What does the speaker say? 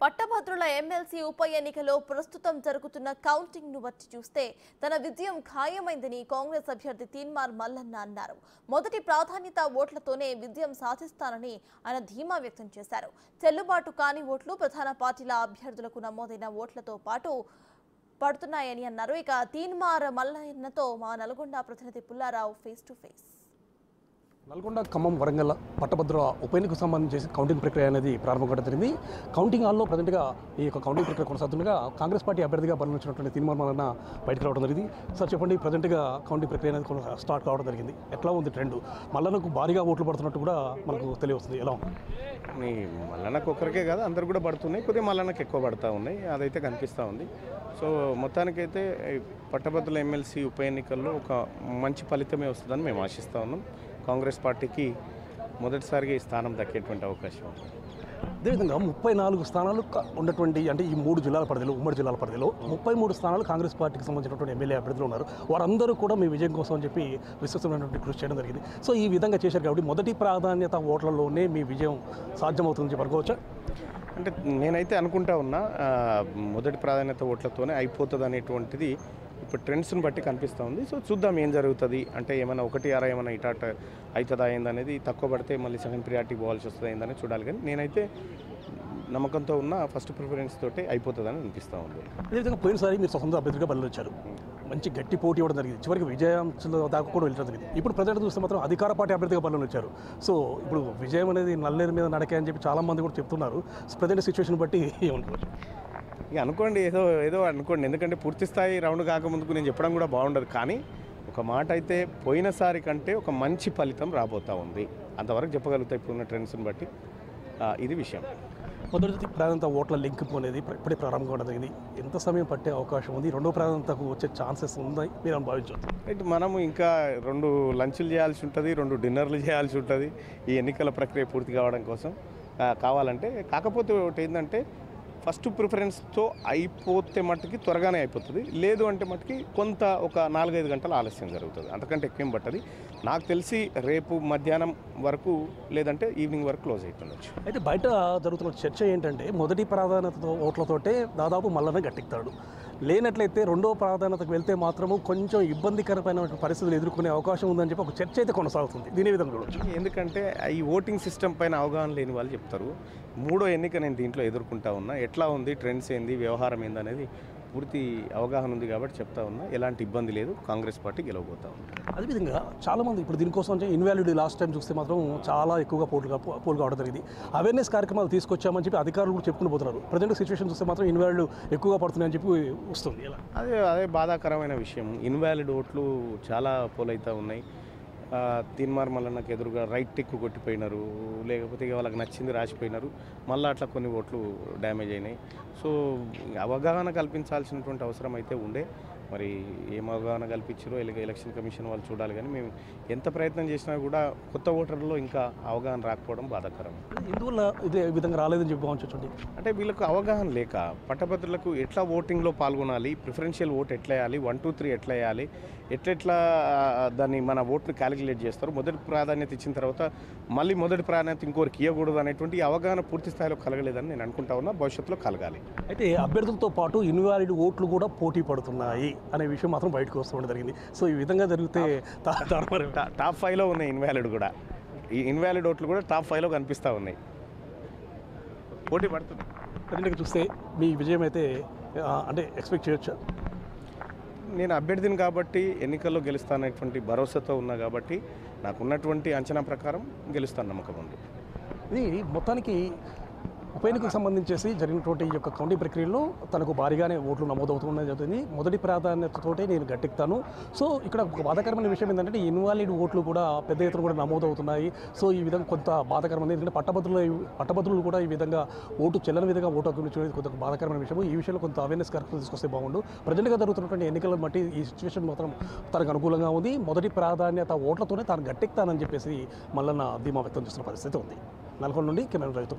పట్టభద్రుల ఎమ్మెల్సీ ఉప ఎన్నికలో ప్రస్తుతం జరుగుతున్న కౌంటింగ్ ను బట్టి చూస్తే తన విజయం ఖాయమైందని కాంగ్రెస్ అభ్యర్థి తీన్మార్ మల్లన్న అన్నారు. మొదటి ప్రాధాన్యత ఓట్లతోనే విజయం సాధిస్తానని ఆయన ధీమా వ్యక్తం చేశారు. చెల్లుబాటు కాని ఓట్లు ప్రధాన పార్టీల అభ్యర్థులకు నమోదైన ఓట్లతో పాటు పడుతున్నాయని అన్నారు. ఇక తీన్మార్ మల్లన్నతో మా నల్గొండ ప్రతినిధి Pullarao face to face. Nalgonda, Khammam, Warangal పట్టభద్రుల ఉప ఎన్నికకు సంబంధించి కౌంటింగ్ ప్రక్రియ అనేది ప్రారంభం కావడం జరిగింది. కౌంటింగ్ హాల్లో ప్రజెంట్గా ఈ యొక్క కౌంటింగ్ ప్రక్రియ కొనసాగుతుండగా కాంగ్రెస్ పార్టీ అభ్యర్థిగా పరిగణించినటువంటి తీన్మార్ మల్లన్న బయటకు రావడం జరిగింది. సార్ చెప్పండి, ప్రజెంట్గా కౌంటింగ్ ప్రక్రియ అనేది స్టార్ట్ కావడం జరిగింది. ఎట్లా ఉంది ట్రెండ్? మల్లన్నకు భారీగా ఓట్లు పడుతున్నట్టు కూడా మనకు తెలియవస్తుంది. ఎలా ఉంది? మల్లన్నకు ఒక్కరికే కాదు, అందరు కూడా పడుతున్నాయి. కొద్దిగా మల్లన్నకు ఎక్కువ పడుతూ ఉన్నాయి, అదైతే కనిపిస్తూ ఉంది. సో మొత్తానికైతే పట్టభద్రుల ఎమ్మెల్సీ ఉప ఎన్నికల్లో ఒక మంచి ఫలితమే వస్తుందని మేము ఆశిస్తూ ఉన్నాం. కాంగ్రెస్ పార్టీకి మొదటిసారిగా ఈ స్థానం దక్కేటువంటి అవకాశం ఉంది. అదేవిధంగా 34 స్థానాలు ఉన్నటువంటి, అంటే ఈ 3 జిల్లాల పరిధిలో, ఉమ్మడి జిల్లాల పరిధిలో 33 స్థానాలు కాంగ్రెస్ పార్టీకి సంబంధించినటువంటి ఎమ్మెల్యే అభ్యర్థులు ఉన్నారు. వారందరూ కూడా మీ విజయం కోసం అని చెప్పి విశ్వసమైనటువంటి కృషి చేయడం జరిగింది. సో ఈ విధంగా చేశారు కాబట్టి మొదటి ప్రాధాన్యత ఓట్లలోనే మీ విజయం సాధ్యమవుతుందని చెప్పి అనుకోవచ్చా? అంటే నేనైతే అనుకుంటా ఉన్నా మొదటి ప్రాధాన్యత ఓట్లతోనే అయిపోతుంది అనేటువంటిది ఇప్పుడు ట్రెండ్స్ని బట్టి కనిపిస్తూ ఉంది. సో చూద్దాం ఏం జరుగుతుంది. అంటే ఏమైనా 1-6 ఏమైనా ఇటాట అవుతుందా అయిందనేది, తక్కువ పడితే మళ్ళీ సెకండ్ ప్రియారిటీ పోవాల్సి వస్తుంది అయిందని చూడాలి. కానీ నేనైతే నమ్మకంతో ఉన్న ఫస్ట్ ప్రిఫరెన్స్ తోటి అయిపోతుందని అనిపిస్తూ ఉంది. అదేవిధంగా పోయినసారి మీరు స్వతంత్ర అభ్యర్థిగా బయలు వచ్చారు, మంచి గట్టి పోటీ ఇవ్వడం జరిగింది, చివరికి విజయాంశంలో దాకా కూడా వెళ్ళడం జరిగింది. ఇప్పుడు ప్రజెంట్ చూస్తే మాత్రం అధికార పార్టీ అభ్యర్థిగా బయలు వచ్చారు. సో ఇప్పుడు విజయం అనేది నల్లేరు మీద నడకే అని చెప్పి చాలామంది కూడా చెప్తున్నారు. ప్రజెంట్ సిచ్యువేషన్ బట్టి ఏమనుకోవచ్చు? ఇక అనుకోండి, ఏదో అనుకోండి. ఎందుకంటే పూర్తి స్థాయి రౌండ్ కాకముందుకు నేను చెప్పడం కూడా బాగుండదు. కానీ ఒక మాట అయితే పోయినసారి కంటే ఒక మంచి ఫలితం రాబోతూ ఉంది, అంతవరకు చెప్పగలుగుతా ఇప్పుడున్న ట్రెండ్స్ని బట్టి. ఇది విషయం. మొదటి ప్రాధాన్యత ఓట్ల లింక్ అనేది ఇప్పుడే ప్రారంభం కావడం జరిగింది. ఎంత సమయం పట్టే అవకాశం ఉంది? రెండో ప్రాధాన్యతకు వచ్చే ఛాన్సెస్ ఉన్నాయి మీరు భావించవచ్చు? అయితే మనము ఇంకా 2 లంచ్లు చేయాల్సి ఉంటుంది, 2 డిన్నర్లు చేయాల్సి ఉంటుంది ఈ ఎన్నికల ప్రక్రియ పూర్తి కావడం కోసం. కావాలంటే కాకపోతే ఒకటి ఏంటంటే, ఫస్ట్ ప్రిఫరెన్స్తో అయిపోతే మట్టుకి త్వరగానే అయిపోతుంది. లేదు అంటే మట్టుకి కొంత ఒక 4-5 గంటల ఆలస్యం జరుగుతుంది, అంతకంటే ఎక్కువేం పట్టది. నాకు తెలిసి రేపు మధ్యాహ్నం వరకు లేదంటే ఈవినింగ్ వరకు క్లోజ్ అవుతుండొచ్చు. అయితే బయట జరుగుతున్న చర్చ ఏంటంటే, మొదటి ప్రాధాన్యత ఓట్లతోటే దాదాపు మల్లన్న గట్టెక్కుతాడు, లేనట్లయితే రెండో ప్రాధాన్యతకు వెళ్తే మాత్రము కొంచెం ఇబ్బందికరమైన పరిస్థితులు ఎదుర్కొనే అవకాశం ఉందని చెప్పి ఒక చర్చ అయితే కొనసాగుతుంది. దీని విధంగా చూడవచ్చు. ఎందుకంటే ఈ ఓటింగ్ సిస్టమ్ పైన అవగాహన లేని వాళ్ళు చెప్తారు. 3వ ఎన్నిక నేను దీంట్లో ఎదుర్కొంటా ఉన్నా, ఎట్లా ఉంది, ట్రెండ్స్ ఏంది, వ్యవహారం ఏంది అనేది పూర్తి అవగాహన ఉంది కాబట్టి చెప్తా ఉన్నా. ఎలాంటి ఇబ్బంది లేదు, కాంగ్రెస్ పార్టీ గెలవబోతా ఉంది. అదేవిధంగా చాలామంది ఇప్పుడు దీనికోసం అంటే ఇన్వాలిడ్ లాస్ట్ టైం చూస్తే మాత్రం చాలా ఎక్కువగా పోల్ కావడం జరిగింది. అవేర్నెస్ కార్యక్రమాలు తీసుకొచ్చామని చెప్పి అధికారులు కూడా చెప్పుకుని పోతున్నారు. ప్రజెంట్ సిచ్యువేషన్ చూస్తే మాత్రం ఇన్వాలిడ్ ఎక్కువగా పడుతున్నాయని చెప్పి వస్తుంది. అదే బాధాకరమైన విషయం. ఇన్వాలిడ్ ఓట్లు చాలా పోల్ అవుతూ ఉన్నాయి. తీన్మార్ మల్లన్నకు ఎదురుగా రైట్ టిక్ కొట్టిపోయినారు, లేకపోతే ఇక వాళ్ళకి నచ్చింది రాసిపోయినారు. మళ్ళీ అట్లా కొన్ని ఓట్లు డ్యామేజ్ అయినాయి. సో అవగాహన కల్పించాల్సినటువంటి అవసరం అయితే ఉండే. మరి ఏం అవగాహన కల్పించారో ఎలక్షన్ కమిషన్ వాళ్ళు చూడాలి. కానీ మేము ఎంత ప్రయత్నం చేసినా కూడా కొత్త ఓటర్లలో ఇంకా అవగాహన రాకపోవడం బాధాకరం. ఎందువల్ల ఇదే విధంగా రాలేదని చెప్పి భావించండి. అంటే వీళ్ళకు అవగాహన లేక, పట్టభద్రులకు ఎట్లా ఓటింగ్లో పాల్గొనాలి, ప్రిఫరెన్షియల్ ఓట్ ఎట్లా వేయాలి, 1, 2, 3 ఎట్లా వేయాలి, ఎట్లా దాన్ని మన ఓట్ని క్యాలిక్యులేట్ చేస్తారు, మొదటి ప్రాధాన్యత ఇచ్చిన తర్వాత మళ్ళీ మొదటి ప్రాధాన్యత ఇంకోరికి ఇవ్వకూడదు అనేటువంటి అవగాహన పూర్తి స్థాయిలో కలగలేదని నేను అనుకుంటా ఉన్నా. భవిష్యత్తులో కలగాలి. అయితే అభ్యర్థులతో పాటు ఇన్వాలిడ్ ఓట్లు కూడా పోటీ పడుతున్నాయి అనే విషయం మాత్రం బయటకు వస్తూ జరిగింది. సో ఈ విధంగా జరిగితే టాప్ 5లో ఉన్నాయి ఇన్వాలిడ్ కూడా. ఈ ఇన్వాలిడ్ ఓట్లు కూడా టాప్ 5లో కనిపిస్తూ ఉన్నాయి, పోటీ పడుతుంది. ప్రజెంట్గా చూస్తే మీ విజయం అయితే అంటే ఎక్స్పెక్ట్ చేయొచ్చా? నేను అభ్యర్థిని కాబట్టి ఎన్నికల్లో గెలుస్తాననేటువంటి భరోసాతో ఉన్నా కాబట్టి నాకున్నటువంటి అంచనా ప్రకారం గెలుస్తాను నమ్మకం ఉంది. ఇది మొత్తానికి ఉప ఎన్నికకు సంబంధించేసి జరిగినటువంటి ఈ యొక్క కౌంటింగ్ ప్రక్రియలో తనకు భారీగానే ఓట్లు నమోదవుతున్నది జరుగుతుంది. మొదటి ప్రాధాన్యతతోటే నేను గట్టెక్కుతాను. సో ఇక్కడ ఒక బాధాకరమైన విషయం ఏంటంటే, ఇన్వాలిడ్ ఓట్లు కూడా పెద్ద ఎత్తున కూడా నమోదవుతున్నాయి. సో ఈ విధంగా కొంత బాధాకరమైన, ఎందుకంటే పట్టభద్రులు కూడా ఈ విధంగా ఓటు చెల్లని విధంగా ఓటు హక్కు కొంత బాధాకరమైన విషయం. ఈ విషయంలో కొంత అవేర్నెస్ కార్యక్రమం తీసుకొస్తే బాగుండు. ప్రజెంట్గా జరుగుతున్నటువంటి ఎన్నికలను బట్టి ఈ సిచ్యువేషన్ మాత్రం తనకు అనుకూలంగా ఉంది. మొదటి ప్రాధాన్యత ఓట్లతోనే తాను గట్టెక్కుతానని చెప్పేసి మల్లన్న ధీమా వ్యక్తం చేస్తున్న పరిస్థితి ఉంది. నల్గొండ నుండి కెమెరా రైతు